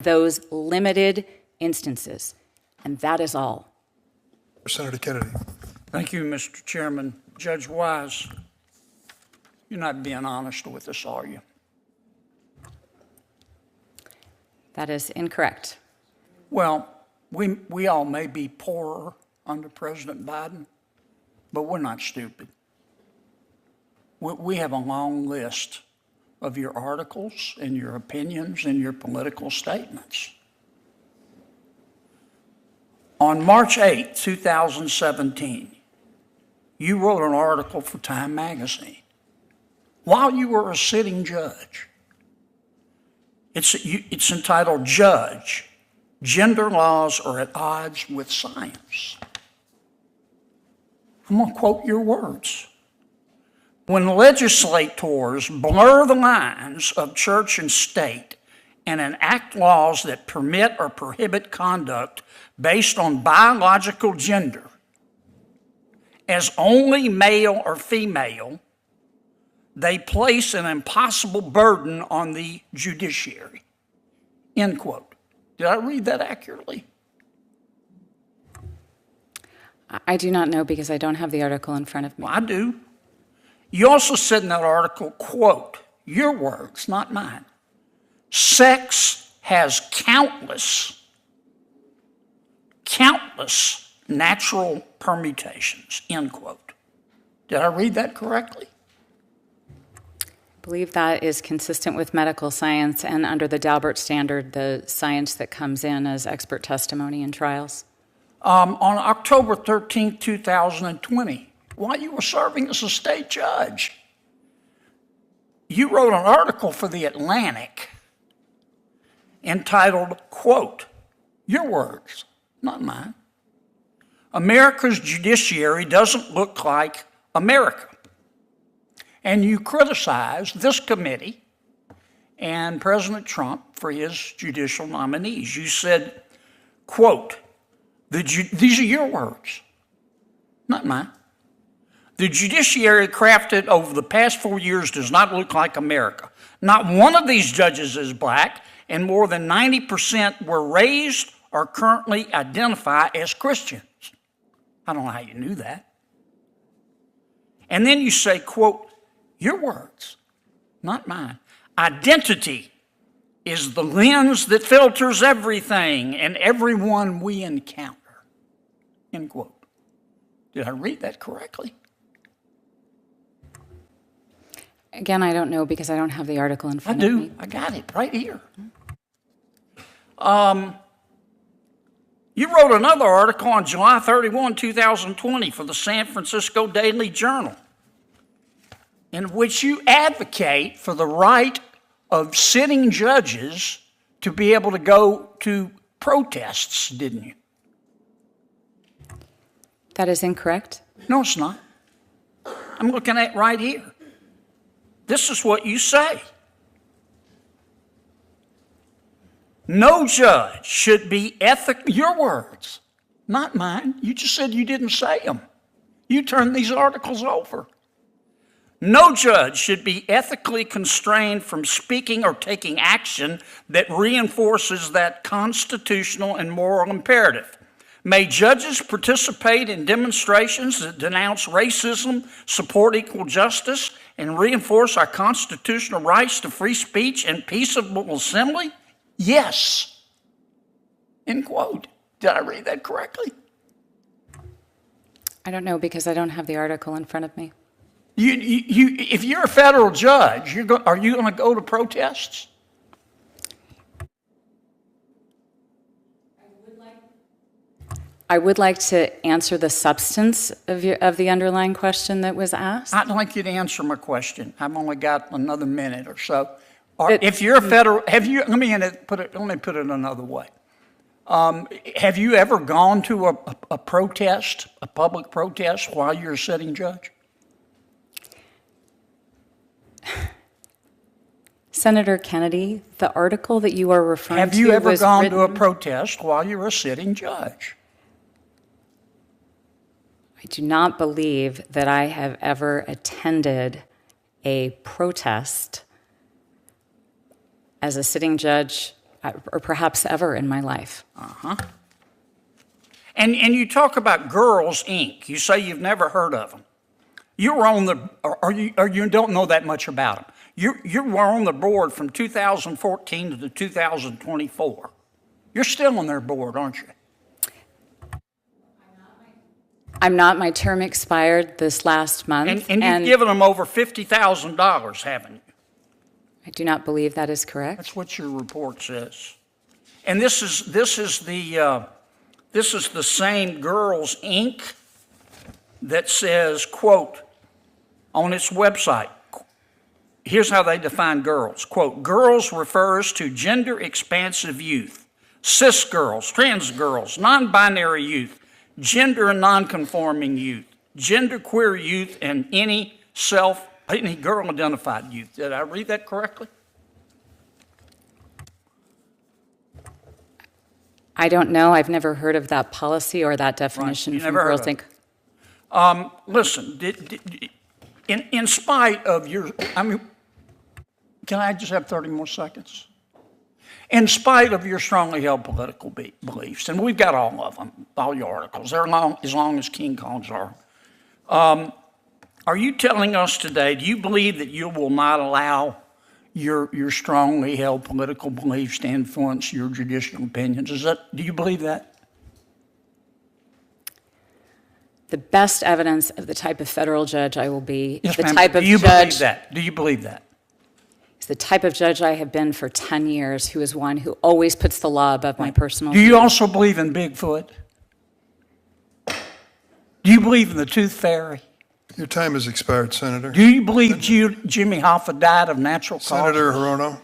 those limited instances. And that is all. Senator Kennedy. Thank you, Mr. Chairman. Judge Wise, you're not being honest with us, are you? That is incorrect. Well, we all may be poorer under President Biden, but we're not stupid. We have a long list of your articles and your opinions and your political statements. On March 8, 2017, you wrote an article for Time magazine while you were a sitting judge. It's entitled, Judge, Gender Laws Are at Odds with Science. I'm going to quote your words. When legislators blur the lines of church and state and enact laws that permit or prohibit conduct based on biological gender as only male or female, they place an impossible burden on the judiciary. End quote. Did I read that accurately? I do not know because I don't have the article in front of me. Well, I do. You also said in that article, quote, your words, not mine, sex has countless natural permutations, end quote. Did I read that correctly? I believe that is consistent with medical science and under the Daubert standard, the science that comes in as expert testimony in trials. On October 13, 2020, while you were serving as a state judge, you wrote an article for The Atlantic entitled, quote, your words, not mine, America's judiciary doesn't look like America. And you criticized this committee and President Trump for his judicial nominees. You said, quote, these are your words, not mine. The judiciary crafted over the past 4 years does not look like America. Not one of these judges is black, and more than 90% were raised or currently identify as Christians. I don't know how you knew that. And then you say, quote, your words, not mine. Identity is the lens that filters everything and everyone we encounter, end quote. Did I read that correctly? Again, I don't know because I don't have the article in I front of me. do. I got it right here. You wrote another article on July 31, 2020 for the San Francisco Daily Journal, in which you advocate for the right of sitting judges to be able to go to protests, didn't you? That is incorrect. No, it's not. I'm looking at it right here. This is what you say. No judge should be ethical. Your words, not mine. You just said you didn't say them. You turned these articles over. No judge should be ethically constrained from speaking or taking action that reinforces that constitutional and moral imperative. May judges participate in demonstrations that denounce racism, support equal justice, and reinforce our constitutional rights to free speech and peaceable assembly? Yes. End quote. Did I read that correctly? I don't know because I don't have the article in front of me. If you're a federal judge, are you going to go to protests? I would like to answer the substance of the underlying question that was asked. I'd like you to answer my question. I've only got another minute or so. If you're a federal, let me put it another way. Have you ever gone to a protest, a public protest, while you're a sitting judge? Senator Kennedy, the article that you are referring to Have you ever was gone written... to a protest while you're a sitting judge? I do not believe that I have ever attended a protest as a sitting judge or perhaps ever in my life. And you talk about Girls Inc. You say you've never heard of them. You were on the, or you don't know that much about them. You were on the board from 2014 to 2024. You're still on their board, aren't you? I'm not. My term expired this last month. And you've given them over $50,000, haven't you? I do not believe that is correct. That's what your report says. And this is the same Girls Inc. that says, quote, on its website, here's how they define girls. Quote, girls refers to gender expansive youth, cis girls, trans girls, non-binary youth, gender and non-conforming youth, genderqueer youth, and any girl-identified youth. Did I read that correctly? I don't know. I've never heard of that policy or that definition You from never heard Girls of it. Inc. Listen, in spite of your, can I just have 30 more seconds? In spite of your strongly held political beliefs, and we've got all of them, all your articles, they're as long as King Kong's are you telling us today, do you believe that you will not allow your strongly held political beliefs to influence your judicial opinions? Do you believe that? The best evidence of the type of federal judge I will be, Yes, the ma'am. type of Do you judge, believe that? Do you believe that? is the type of judge I have been for 10 years, who is one who always puts the law above my personal. Do you also believe in Bigfoot? Do you believe in the Tooth Fairy? Your time has expired, Senator. Do you believe Jimmy Hoffa died of natural causes? Senator Hirono.